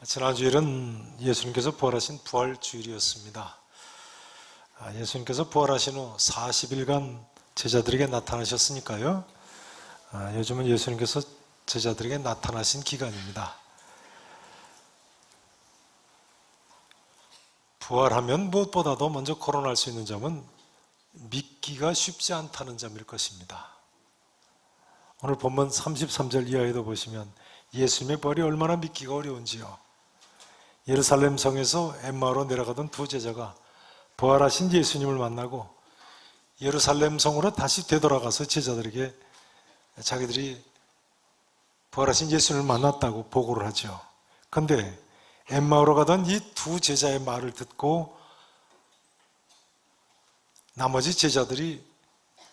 지난 주일은 예수님께서 부활하신 부활주일이었습니다. 예수님께서 부활하신 후 40일간 제자들에게 나타나셨으니까요. 요즘은 예수님께서 제자들에게 나타나신 기간입니다. 부활하면 무엇보다도 먼저 거론할 수 있는 점은 믿기가 쉽지 않다는 점일 것입니다. 오늘 본문 33절 이하에도 보시면 예수님의 부활이 얼마나 믿기가 어려운지요. 예루살렘 성에서 엠마오로 내려가던 두 제자가 부활하신 예수님을 만나고 예루살렘 성으로 다시 되돌아가서 제자들에게 자기들이 부활하신 예수님을 만났다고 보고를 하죠. 그런데 엠마오로 가던 이 두 제자의 말을 듣고 나머지 제자들이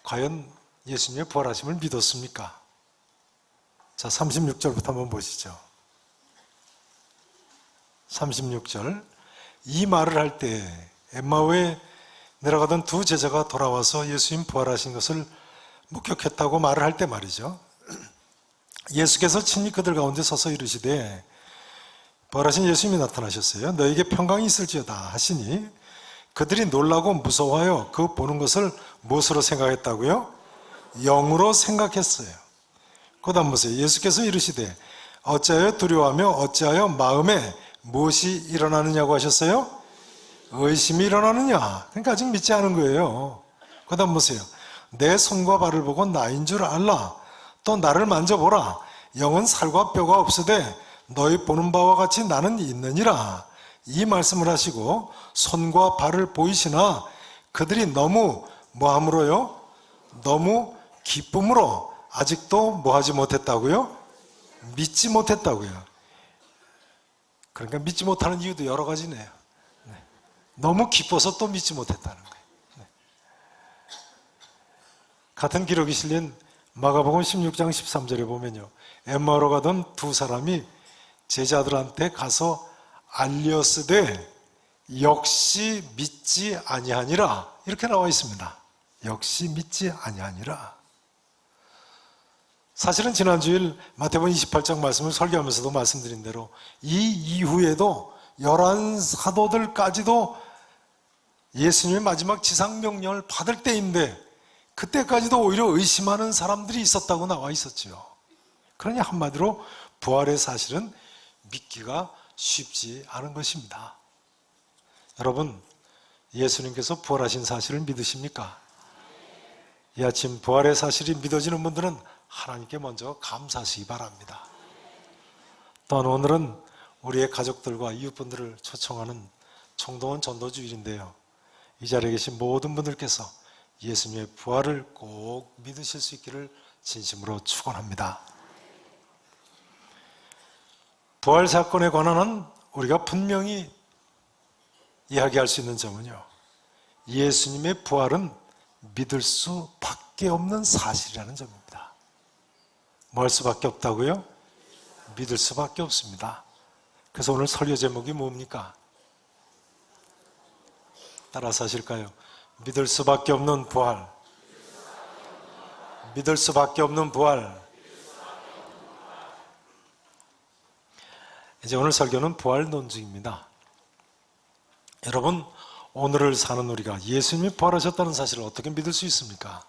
과연 예수님의 부활하심을 믿었습니까? 자, 36절부터 한번 보시죠. 36절, 이 말을 할 때 엠마오에 내려가던 두 제자가 돌아와서 예수님 부활하신 것을 목격했다고 말을 할 때 말이죠. 예수께서 친히 그들 가운데 서서 이르시되 부활하신 예수님이 나타나셨어요. 너에게 평강이 있을지어다 하시니 그들이 놀라고 무서워하여 그 보는 것을 무엇으로 생각했다고요? 영으로 생각했어요. 그 다음 보세요. 예수께서 이르시되 어찌하여 두려워하며 어찌하여 마음에 무엇이 일어나느냐고 하셨어요? 의심이 일어나느냐. 그러니까 아직 믿지 않은 거예요. 그 다음 보세요. 내 손과 발을 보고 나인 줄 알라. 또 나를 만져보라. 영은 살과 뼈가 없으되 너희 보는 바와 같이 나는 있느니라. 이 말씀을 하시고 손과 발을 보이시나 그들이 너무 뭐함으로요? 너무 기쁨으로 아직도 뭐하지 못했다고요? 믿지 못했다고요. 그러니까 믿지 못하는 이유도 여러 가지네요. 너무 기뻐서 또 믿지 못했다는 거예요. 같은 기록이 실린 마가복음 16장 13절에 보면요, 엠마오로 가던 두 사람이 제자들한테 가서 알렸으되 역시 믿지 아니하니라, 이렇게 나와 있습니다. 역시 믿지 아니하니라. 사실은 지난주일 마태복음 28장 말씀을 설교하면서도 말씀드린 대로 이 이후에도 11 사도들까지도 예수님의 마지막 지상명령을 받을 때인데 그때까지도 오히려 의심하는 사람들이 있었다고 나와 있었죠. 그러니 한마디로 부활의 사실은 믿기가 쉽지 않은 것입니다. 여러분, 예수님께서 부활하신 사실을 믿으십니까? 이 아침 부활의 사실이 믿어지는 분들은 하나님께 먼저 감사하시기 바랍니다. 또한 오늘은 우리의 가족들과 이웃분들을 초청하는 총동원 전도주일인데요, 이 자리에 계신 모든 분들께서 예수님의 부활을 꼭 믿으실 수 있기를 진심으로 축원합니다. 부활 사건에 관한 우리가 분명히 이야기할 수 있는 점은요, 예수님의 부활은 믿을 수밖에 없는 사실이라는 점입니다. 뭐 할 수밖에 없다고요? 믿을 수밖에 없습니다. 그래서 오늘 설교 제목이 뭡니까? 따라서 하실까요? 믿을 수밖에 없는 부활. 믿을 수밖에 없는 부활. 이제 오늘 설교는 부활 논증입니다. 여러분, 오늘을 사는 우리가 예수님이 부활하셨다는 사실을 어떻게 믿을 수 있습니까?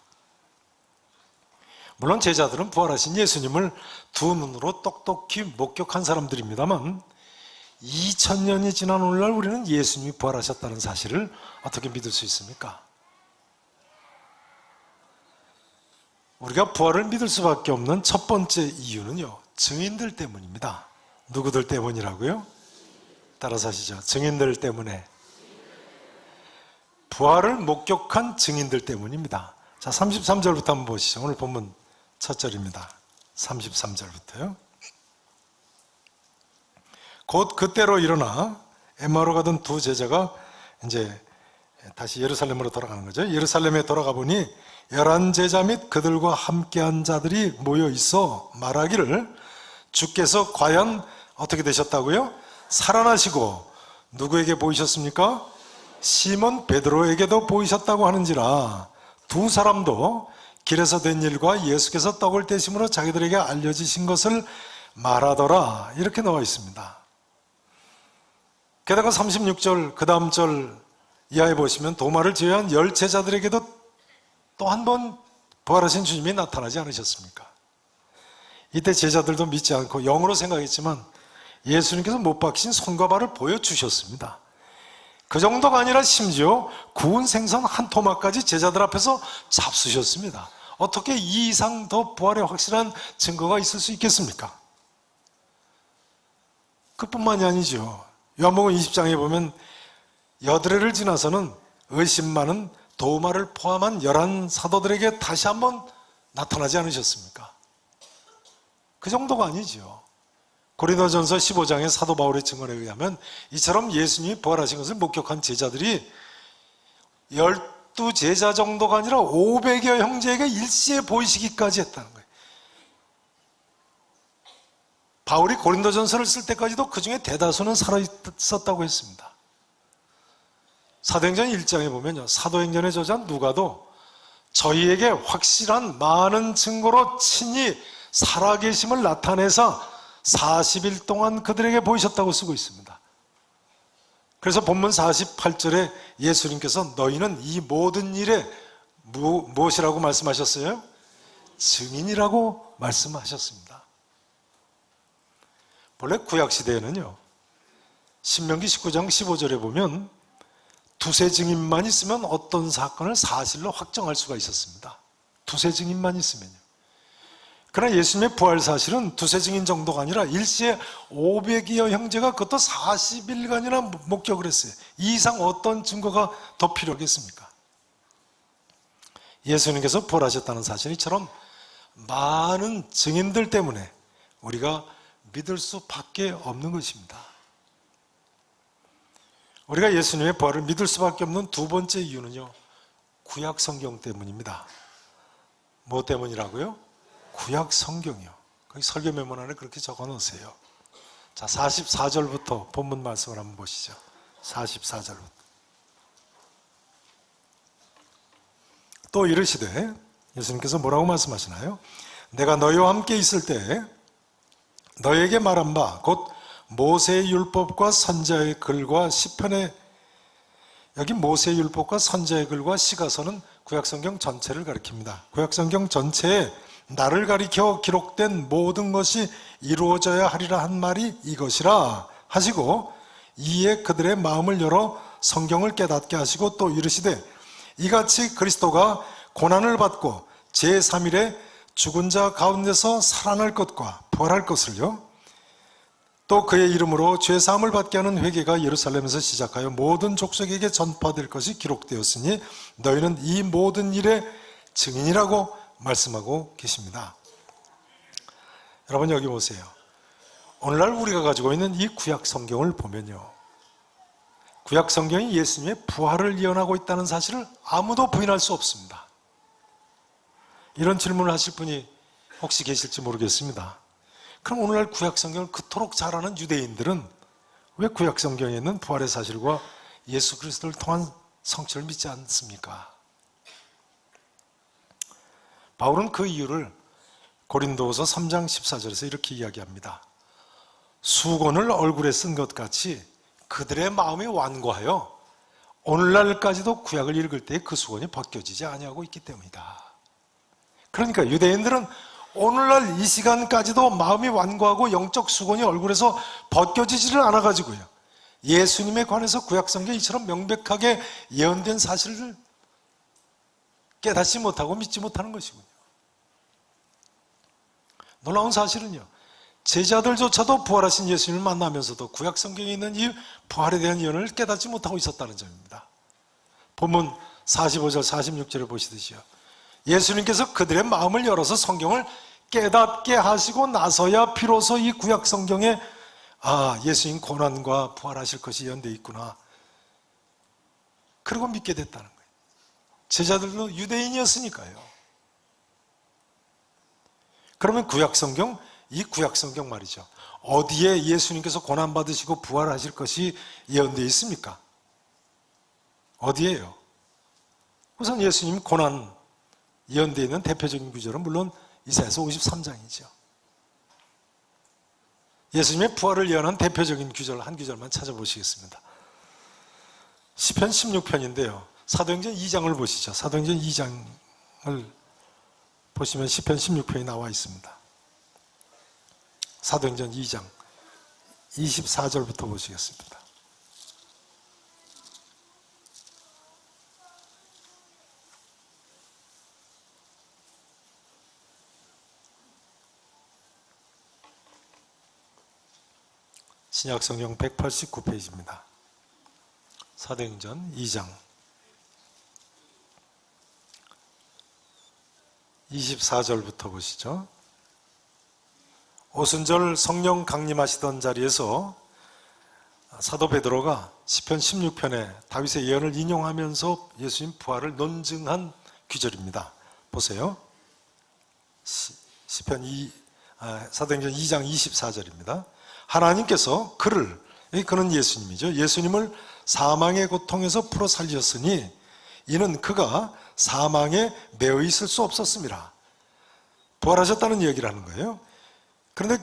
물론 제자들은 부활하신 예수님을 두 눈으로 똑똑히 목격한 사람들입니다만 2000년이 지난 오늘날 우리는 예수님이 부활하셨다는 사실을 어떻게 믿을 수 있습니까? 우리가 부활을 믿을 수밖에 없는 첫 번째 이유는요, 증인들 때문입니다. 누구들 때문이라고요? 따라서 하시죠. 증인들 때문에. 부활을 목격한 증인들 때문입니다. 자, 33절부터 한번 보시죠. 오늘 본문 첫 절입니다. 33절부터요. 곧 그때로 일어나 엠마오로 가던 두 제자가 이제 다시 예루살렘으로 돌아가는 거죠. 예루살렘에 돌아가 보니 11 제자 및 그들과 함께한 자들이 모여 있어 말하기를 주께서 과연 어떻게 되셨다고요? 살아나시고 누구에게 보이셨습니까? 시몬 베드로에게도 보이셨다고 하는지라. 두 사람도 길에서 된 일과 예수께서 떡을 떼심으로 자기들에게 알려지신 것을 말하더라. 이렇게 나와 있습니다. 게다가 36절 그 다음 절 이하에 보시면 도마를 제외한 10제자들에게도 또 한 번 부활하신 주님이 나타나지 않으셨습니까? 이때 제자들도 믿지 않고 영으로 생각했지만 예수님께서 못 박히신 손과 발을 보여주셨습니다. 그 정도가 아니라 심지어 구운 생선 한 토막까지 제자들 앞에서 잡수셨습니다. 어떻게 이 이상 더 부활의 확실한 증거가 있을 수 있겠습니까? 그뿐만이 아니죠. 요한복음 20장에 보면 여드레를 지나서는 의심 많은 도마를 포함한 11사도들에게 다시 한번 나타나지 않으셨습니까? 그 정도가 아니죠. 고린도전서 15장의 사도 바울의 증언에 의하면 이처럼 예수님이 부활하신 것을 목격한 제자들이 12제자 정도가 아니라 500여 형제에게 일시에 보이시기까지 했다는 거예요. 바울이 고린도전서를 쓸 때까지도 그 중에 대다수는 살아있었다고 했습니다. 사도행전 1장에 보면요, 사도행전의 저자 누가도 저희에게 확실한 많은 증거로 친히 살아계심을 나타내서 40일 동안 그들에게 보이셨다고 쓰고 있습니다. 그래서 본문 48절에 예수님께서 너희는 이 모든 일에 무엇이라고 말씀하셨어요? 증인이라고 말씀하셨습니다. 본래 구약시대에는요, 신명기 19장 15절에 보면 두세 증인만 있으면 어떤 사건을 사실로 확정할 수가 있었습니다. 두세 증인만 있으면요. 그러나 예수님의 부활 사실은 두세 증인 정도가 아니라 일시에 500여 형제가 그것도 40일간이나 목격을 했어요. 이 이상 어떤 증거가 더 필요하겠습니까? 예수님께서 부활하셨다는 사실이처럼 많은 증인들 때문에 우리가 믿을 수밖에 없는 것입니다. 우리가 예수님의 부활을 믿을 수밖에 없는 두 번째 이유는요, 구약 성경 때문입니다. 뭐 때문이라고요? 구약 성경이요. 거기 설교 메모 안에 그렇게 적어 놓으세요. 자, 44절부터 본문 말씀을 한번 보시죠. 44절부터. 또 이르시되, 예수님께서 뭐라고 말씀하시나요? 내가 너희와 함께 있을 때 너희에게 말한 바 곧 모세의 율법과 선지자의 글과 시편의, 여기 모세의 율법과 선지자의 글과 시가서는 구약성경 전체를 가리킵니다. 구약성경 전체에 나를 가리켜 기록된 모든 것이 이루어져야 하리라 한 말이 이것이라 하시고, 이에 그들의 마음을 열어 성경을 깨닫게 하시고 또 이르시되, 이같이 그리스도가 고난을 받고 제3일에 죽은 자 가운데서 살아날 것과 부활할 것을요, 또 그의 이름으로 죄사함을 받게 하는 회개가 예루살렘에서 시작하여 모든 족속에게 전파될 것이 기록되었으니 너희는 이 모든 일의 증인이라고 말씀하고 계십니다. 여러분 여기 보세요. 오늘날 우리가 가지고 있는 이 구약 성경을 보면요, 구약 성경이 예수님의 부활을 예언하고 있다는 사실을 아무도 부인할 수 없습니다. 이런 질문을 하실 분이 혹시 계실지 모르겠습니다. 그럼 오늘날 구약 성경을 그토록 잘 아는 유대인들은 왜 구약 성경에 있는 부활의 사실과 예수 그리스도를 통한 성취를 믿지 않습니까? 바울은 그 이유를 고린도후서 3장 14절에서 이렇게 이야기합니다. 수건을 얼굴에 쓴 것 같이 그들의 마음이 완고하여 오늘날까지도 구약을 읽을 때 그 수건이 벗겨지지 아니하고 있기 때문이다. 그러니까 유대인들은 오늘날 이 시간까지도 마음이 완고하고 영적 수건이 얼굴에서 벗겨지지를 않아가지고요, 예수님에 관해서 구약성경이 이처럼 명백하게 예언된 사실을 깨닫지 못하고 믿지 못하는 것이군요. 놀라운 사실은요, 제자들조차도 부활하신 예수님을 만나면서도 구약성경에 있는 이 부활에 대한 예언을 깨닫지 못하고 있었다는 점입니다. 본문 45절 46절에 보시듯이요, 예수님께서 그들의 마음을 열어서 성경을 깨닫게 하시고 나서야 비로소 이 구약 성경에 예수님 고난과 부활하실 것이 예언되어 있구나, 그리고 믿게 됐다는 거예요. 제자들도 유대인이었으니까요. 그러면 구약 성경, 이 구약 성경 말이죠, 어디에 예수님께서 고난 받으시고 부활하실 것이 예언되어 있습니까? 어디에요? 우선 예수님 고난 예언되어 있는 대표적인 구절은 물론 이사야서 53장이죠. 예수님의 부활을 예언한 대표적인 구절 한 구절만 찾아보시겠습니다. 시편 16편인데요. 사도행전 2장을 보시죠. 사도행전 2장을 보시면 시편 16편이 나와 있습니다. 사도행전 2장 24절부터 보시겠습니다. 신약성경 189페이지입니다. 사도행전 2장 24절부터 보시죠. 오순절 성령 강림하시던 자리에서 사도 베드로가 시편 16편에 다윗의 예언을 인용하면서 예수님 부활을 논증한 구절입니다. 보세요. 사도행전 2장 24절입니다. 하나님께서 그는 예수님이죠. 예수님을 사망의 고통에서 풀어 살리셨으니 이는 그가 사망에 매여 있을 수 없었습니다. 부활하셨다는 얘기를 하는 거예요. 그런데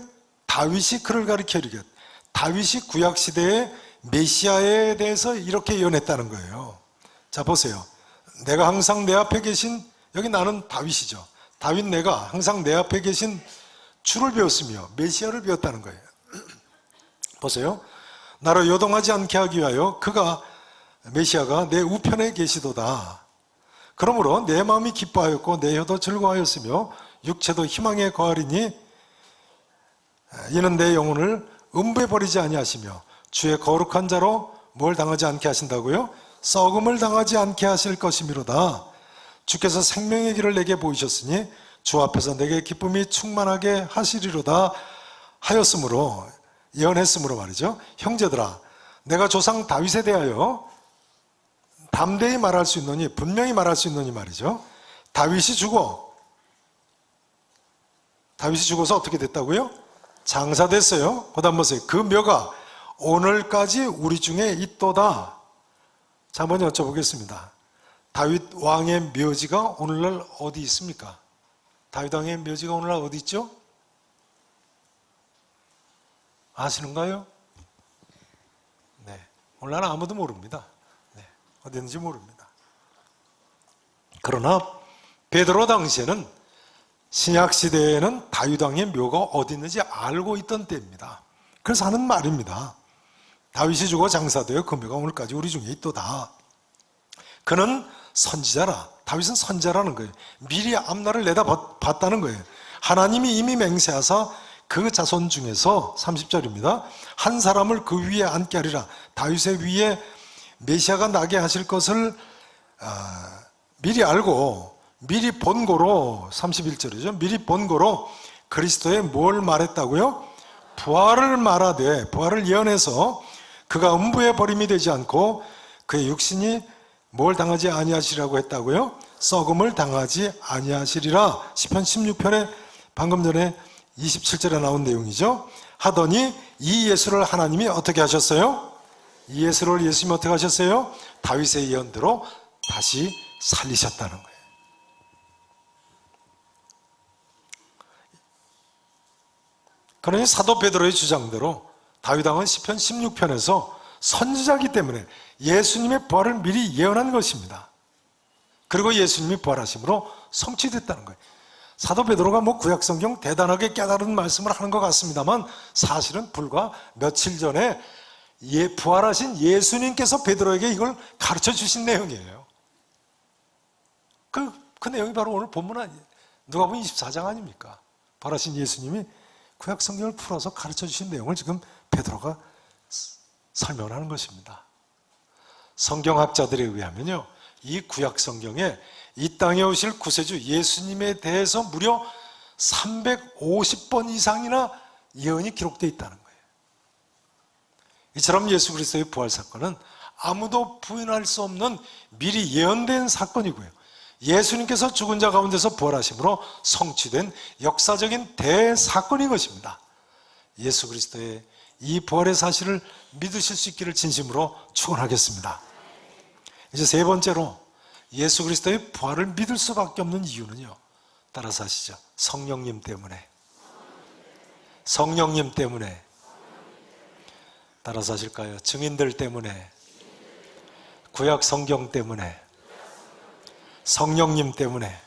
다윗이 그를 가리켜 이르기를, 다윗이 구약시대의 메시아에 대해서 이렇게 예언했다는 거예요. 자, 보세요. 내가 항상 내 앞에 계신, 여기 나는 다윗이죠. 다윗 내가 항상 내 앞에 계신 주를 배웠으며 메시아를 배웠다는 거예요. 보세요. 나로 요동하지 않게 하기 위하여 그가, 메시아가 내 우편에 계시도다. 그러므로 내 마음이 기뻐하였고 내 혀도 즐거워하였으며 육체도 희망에 거하리니 이는 내 영혼을 음부에 버리지 아니하시며 주의 거룩한 자로 뭘 당하지 않게 하신다고요? 썩음을 당하지 않게 하실 것이미로다. 주께서 생명의 길을 내게 보이셨으니 주 앞에서 내게 기쁨이 충만하게 하시리로다 하였으므로, 예언했으므로 말이죠. 형제들아, 내가 조상 다윗에 대하여 담대히 말할 수 있노니, 분명히 말할 수 있노니 말이죠. 다윗이 죽어서 어떻게 됐다고요? 장사됐어요. 그 다음 보세요. 그 묘가 오늘까지 우리 중에 있도다. 자, 한번 여쭤보겠습니다. 다윗 왕의 묘지가 오늘날 어디 있습니까? 다윗 왕의 묘지가 오늘날 어디 있죠? 아시는가요? 네. 오늘날 아무도 모릅니다. 네. 어디 있는지 모릅니다. 그러나 베드로 당시에는, 신약 시대에는 다윗 왕의 묘가 어디 있는지 알고 있던 때입니다. 그래서 하는 말입니다. 다윗이 죽어 장사되어 그 묘가 오늘까지 우리 중에 있도다. 그는 선지자라. 다윗은 선지자라는 거예요. 미리 앞날을 내다봤다는 거예요. 하나님이 이미 맹세하사 그 자손 중에서 30절입니다. 한 사람을 그 위에 앉게 하리라. 다윗의 위에 메시아가 나게 하실 것을 미리 알고, 미리 본고로, 31절이죠. 미리 본고로 그리스도의 뭘 말했다고요? 부활을 말하되, 부활을 예언해서 그가 음부에 버림이 되지 않고 그의 육신이 뭘 당하지 아니하시리라고 했다고요? 썩음을 당하지 아니하시리라. 시편 16편에 방금 전에 27절에 나온 내용이죠. 하더니 이 예수를 하나님이 어떻게 하셨어요? 이 예수를 예수님이 어떻게 하셨어요? 다윗의 예언대로 다시 살리셨다는 거예요. 그러니 사도 베드로의 주장대로 다윗 왕은 시편 16편에서 선지자이기 때문에 예수님의 부활을 미리 예언한 것입니다. 그리고 예수님이 부활하심으로 성취됐다는 거예요. 사도 베드로가 구약 성경 대단하게 깨달은 말씀을 하는 것 같습니다만 사실은 불과 며칠 전에 부활하신 예수님께서 베드로에게 이걸 가르쳐 주신 내용이에요. 그 내용이 바로 오늘 본문 아니에요. 누가복음 24장 아닙니까? 부활하신 예수님이 구약 성경을 풀어서 가르쳐 주신 내용을 지금 베드로가 설명을 하는 것입니다. 성경학자들에 의하면요, 이 구약 성경에 이 땅에 오실 구세주 예수님에 대해서 무려 350번 이상이나 예언이 기록되어 있다는 거예요. 이처럼 예수 그리스도의 부활 사건은 아무도 부인할 수 없는 미리 예언된 사건이고요. 예수님께서 죽은 자 가운데서 부활하심으로 성취된 역사적인 대사건인 것입니다. 예수 그리스도의 이 부활의 사실을 믿으실 수 있기를 진심으로 축원하겠습니다. 이제 세 번째로 예수 그리스도의 부활을 믿을 수밖에 없는 이유는요, 따라서 하시죠. 성령님 때문에. 성령님 때문에. 따라서 하실까요? 증인들 때문에, 구약 성경 때문에, 성령님 때문에.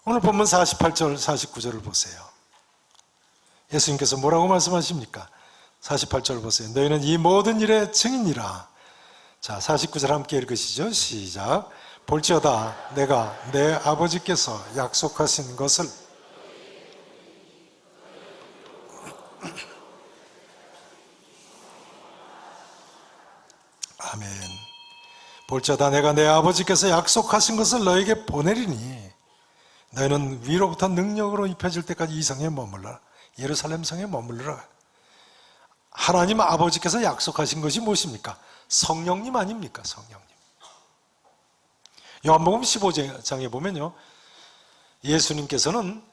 오늘 본문 48절, 49절을 보세요. 예수님께서 뭐라고 말씀하십니까? 48절 보세요. 너희는 이 모든 일의 증인이라. 자, 49절 함께 읽으시죠. 시작. 볼지어다 내가 내 아버지께서 약속하신 것을 아멘. 볼지어다 내가 내 아버지께서 약속하신 것을 너에게 보내리니 너희는 위로부터 능력으로 입혀질 때까지 이 성에 머물러라. 예루살렘 성에 머물러라. 하나님 아버지께서 약속하신 것이 무엇입니까? 성령님 아닙니까? 성령님. 요한복음 15장에 보면요, 예수님께서는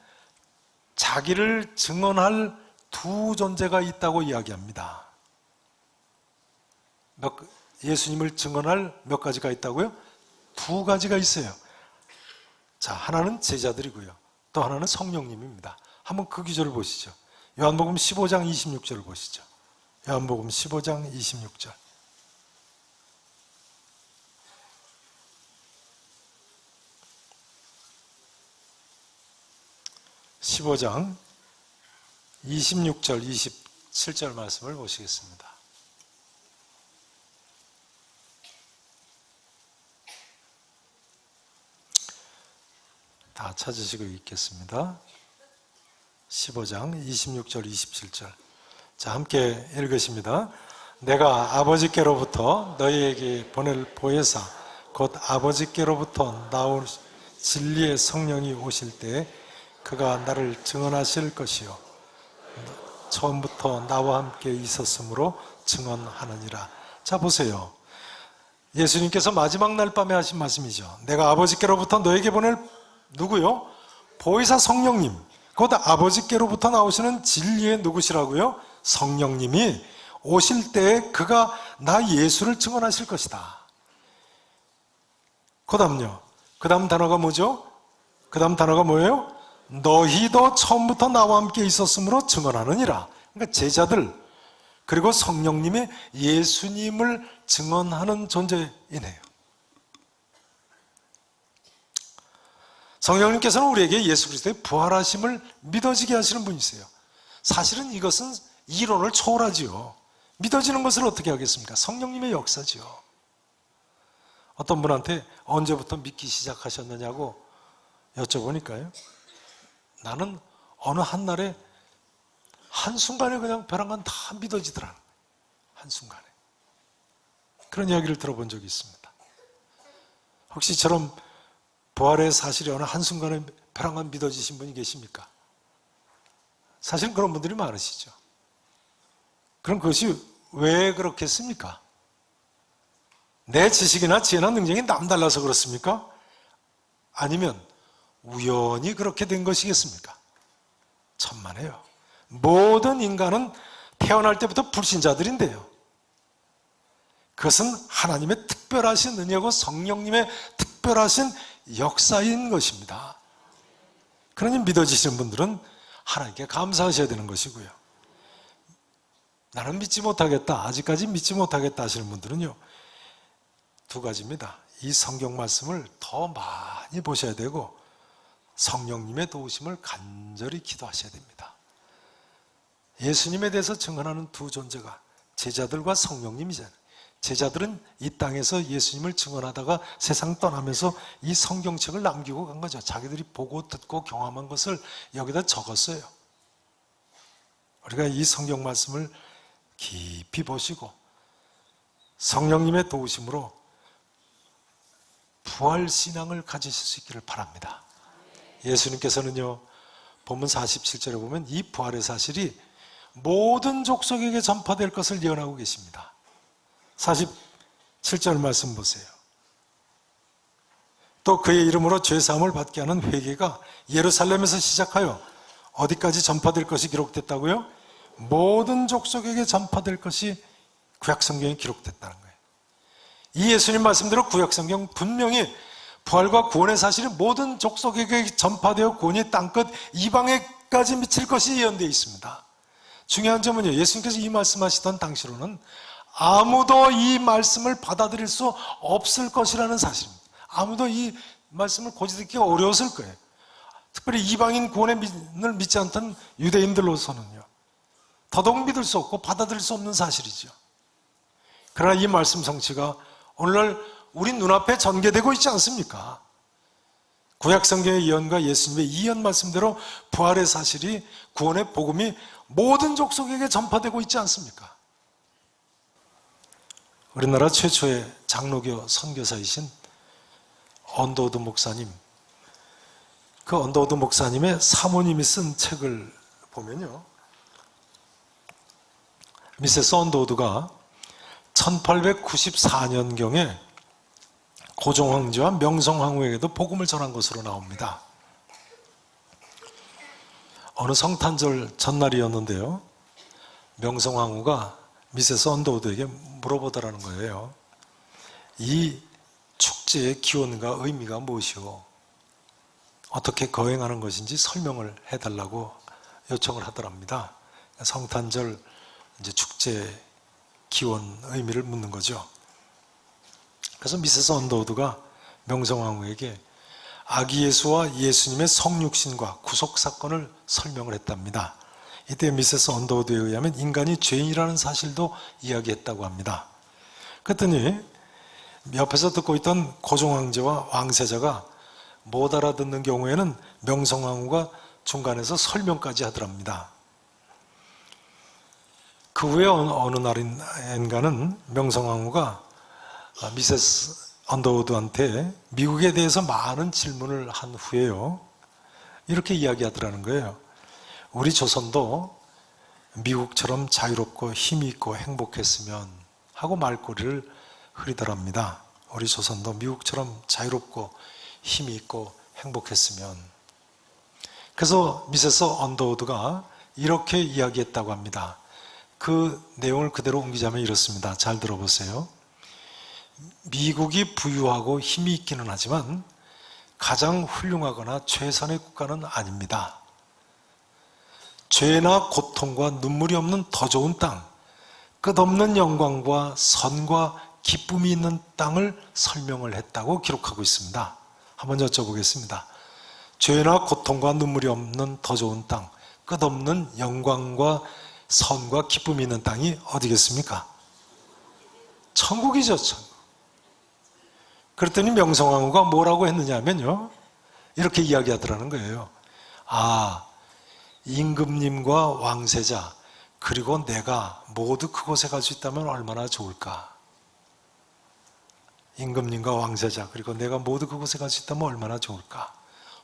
자기를 증언할 두 존재가 있다고 이야기합니다. 예수님을 증언할 몇 가지가 있다고요? 두 가지가 있어요. 자, 하나는 제자들이고요, 또 하나는 성령님입니다. 한번 그 기절을 보시죠. 요한복음 15장 26절을 보시죠. 요한복음 15장 26절. 15장 26절, 27절 말씀을 보시겠습니다. 다 찾으시고 읽겠습니다. 15장 26절, 27절. 자, 함께 읽으십니다. 내가 아버지께로부터 너희에게 보낼 보혜사 곧 아버지께로부터 나올 진리의 성령이 오실 때 그가 나를 증언하실 것이요 처음부터 나와 함께 있었으므로 증언하느니라. 자, 보세요. 예수님께서 마지막 날 밤에 하신 말씀이죠. 내가 아버지께로부터 너에게 보낼 누구요? 보혜사 성령님, 곧 아버지께로부터 나오시는 진리의 누구시라고요? 성령님이 오실 때 그가 나 예수를 증언하실 것이다. 그 다음요, 그 다음 단어가 뭐죠? 그 다음 단어가 뭐예요? 너희도 처음부터 나와 함께 있었으므로 증언하느니라. 그러니까 제자들, 그리고 성령님이 예수님을 증언하는 존재이네요. 성령님께서는 우리에게 예수 그리스도의 부활하심을 믿어지게 하시는 분이세요. 사실은 이것은 이론을 초월하지요. 믿어지는 것을 어떻게 하겠습니까? 성령님의 역사지요. 어떤 분한테 언제부터 믿기 시작하셨느냐고 여쭤보니까요, 나는 어느 한날에 한순간에 그냥 벼랑 건 다 믿어지더라는 거예요. 한순간에. 그런 이야기를 들어본 적이 있습니다. 혹시 이처럼 부활의 사실이 어느 한순간에 벼랑 건 믿어지신 분이 계십니까? 사실 그런 분들이 많으시죠. 그럼 그것이 왜 그렇겠습니까? 내 지식이나 지혜나 능력이 남달라서 그렇습니까? 아니면 우연히 그렇게 된 것이겠습니까? 천만에요. 모든 인간은 태어날 때부터 불신자들인데요, 그것은 하나님의 특별하신 은혜고 성령님의 특별하신 역사인 것입니다. 그러니 믿어지시는 분들은 하나님께 감사하셔야 되는 것이고요, 나는 믿지 못하겠다, 아직까지 믿지 못하겠다 하시는 분들은요, 두 가지입니다. 이 성경 말씀을 더 많이 보셔야 되고 성령님의 도우심을 간절히 기도하셔야 됩니다. 예수님에 대해서 증언하는 두 존재가 제자들과 성령님이잖아요. 제자들은 이 땅에서 예수님을 증언하다가 세상 떠나면서 이 성경책을 남기고 간 거죠. 자기들이 보고 듣고 경험한 것을 여기다 적었어요. 우리가 이 성경 말씀을 깊이 보시고 성령님의 도우심으로 부활신앙을 가지실 수 있기를 바랍니다. 예수님께서는요, 본문 47절에 보면 이 부활의 사실이 모든 족속에게 전파될 것을 예언하고 계십니다. 47절 말씀 보세요. 또 그의 이름으로 죄사함을 받게 하는 회개가 예루살렘에서 시작하여 어디까지 전파될 것이 기록됐다고요? 모든 족속에게 전파될 것이 구약성경에 기록됐다는 거예요. 이 예수님 말씀대로 구약성경 분명히 부활과 구원의 사실이 모든 족속에게 전파되어 구원이 땅끝 이방에까지 미칠 것이 예언되어 있습니다. 중요한 점은요, 예수님께서 이 말씀하시던 당시로는 아무도 이 말씀을 받아들일 수 없을 것이라는 사실입니다. 아무도 이 말씀을 고지듣기가 어려웠을 거예요. 특별히 이방인 구원을 믿지 않던 유대인들로서는요, 더더욱 믿을 수 없고 받아들일 수 없는 사실이죠. 그러나 이 말씀 성취가 오늘날 우리 눈앞에 전개되고 있지 않습니까? 구약 성경의 예언과 예수님의 이언 말씀대로 부활의 사실이, 구원의 복음이 모든 족속에게 전파되고 있지 않습니까? 우리나라 최초의 장로교 선교사이신 언더우드 목사님, 그 언더우드 목사님의 사모님이 쓴 책을 보면요, 미세스 언더우드가 1894년경에 고종황제와 명성황후에게도 복음을 전한 것으로 나옵니다. 어느 성탄절 전날이었는데요, 명성황후가 미세스 언더우드에게 물어보더라는 거예요. 이 축제의 기원과 의미가 무엇이오? 어떻게 거행하는 것인지 설명을 해달라고 요청을 하더랍니다. 성탄절 이제 축제 기원 의미를 묻는 거죠. 그래서 미세스 언더우드가 명성황후에게 아기 예수와 예수님의 성육신과 구속 사건을 설명을 했답니다. 이때 미세스 언더우드에 의하면 인간이 죄인이라는 사실도 이야기했다고 합니다. 그랬더니 옆에서 듣고 있던 고종황제와 왕세자가 못 알아듣는 경우에는 명성황후가 중간에서 설명까지 하더랍니다. 그 후에 어느 날인가는 명성황후가 미세스 언더우드한테 미국에 대해서 많은 질문을 한 후에요, 이렇게 이야기하더라는 거예요. 우리 조선도 미국처럼 자유롭고 힘이 있고 행복했으면 하고 말꼬리를 흐리더랍니다. 우리 조선도 미국처럼 자유롭고 힘이 있고 행복했으면. 그래서 미세스 언더우드가 이렇게 이야기했다고 합니다. 그 내용을 그대로 옮기자면 이렇습니다. 잘 들어보세요. 미국이 부유하고 힘이 있기는 하지만 가장 훌륭하거나 최선의 국가는 아닙니다. 죄나 고통과 눈물이 없는 더 좋은 땅, 끝없는 영광과 선과 기쁨이 있는 땅을 설명을 했다고 기록하고 있습니다. 한번 여쭤보겠습니다. 죄나 고통과 눈물이 없는 더 좋은 땅, 끝없는 영광과 선과 기쁨이 있는 땅이 어디겠습니까? 천국이죠, 천국. 그랬더니 명성황후가 뭐라고 했느냐 하면요, 이렇게 이야기하더라는 거예요. 아, 임금님과 왕세자 그리고 내가 모두 그곳에 갈 수 있다면 얼마나 좋을까. 임금님과 왕세자 그리고 내가 모두 그곳에 갈 수 있다면 얼마나 좋을까.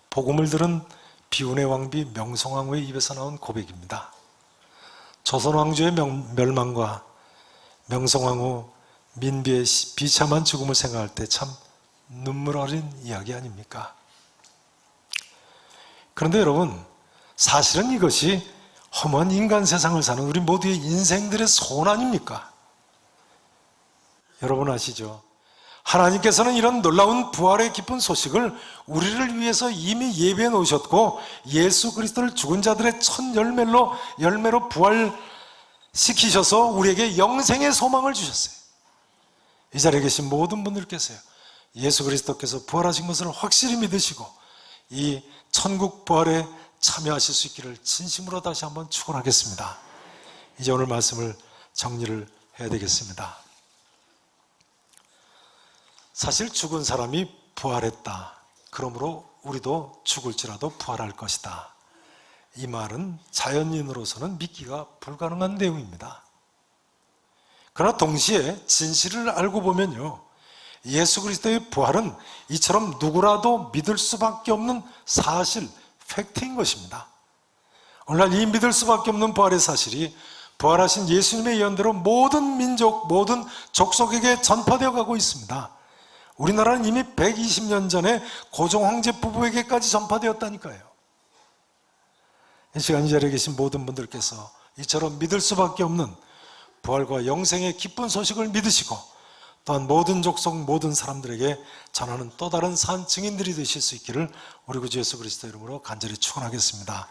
복음을 들은 비운의 왕비 명성황후의 입에서 나온 고백입니다. 조선왕조의 멸망과 명성황후 민비의 비참한 죽음을 생각할 때 참 눈물 어린 이야기 아닙니까? 그런데 여러분, 사실은 이것이 험한 인간 세상을 사는 우리 모두의 인생들의 소원 아닙니까? 여러분 아시죠? 하나님께서는 이런 놀라운 부활의 기쁜 소식을 우리를 위해서 이미 예비해 놓으셨고, 예수 그리스도를 죽은 자들의 첫 열매로 부활시키셔서 우리에게 영생의 소망을 주셨어요. 이 자리에 계신 모든 분들께서요, 예수 그리스도께서 부활하신 것을 확실히 믿으시고 이 천국 부활에 참여하실 수 있기를 진심으로 다시 한번 축원하겠습니다. 이제 오늘 말씀을 정리를 해야 되겠습니다. 사실 죽은 사람이 부활했다. 그러므로 우리도 죽을지라도 부활할 것이다. 이 말은 자연인으로서는 믿기가 불가능한 내용입니다. 그러나 동시에 진실을 알고 보면요, 예수 그리스도의 부활은 이처럼 누구라도 믿을 수밖에 없는 사실, 팩트인 것입니다. 오늘날 이 믿을 수밖에 없는 부활의 사실이 부활하신 예수님의 예언대로 모든 민족, 모든 족속에게 전파되어 가고 있습니다. 우리나라는 이미 120년 전에 고종 황제 부부에게까지 전파되었다니까요. 이 시간 이 자리에 계신 모든 분들께서 이처럼 믿을 수밖에 없는 부활과 영생의 기쁜 소식을 믿으시고 또한 모든 족속, 모든 사람들에게 전하는 또 다른 산 증인들이 되실 수 있기를 우리 구주 예수 그리스도 이름으로 간절히 축원하겠습니다.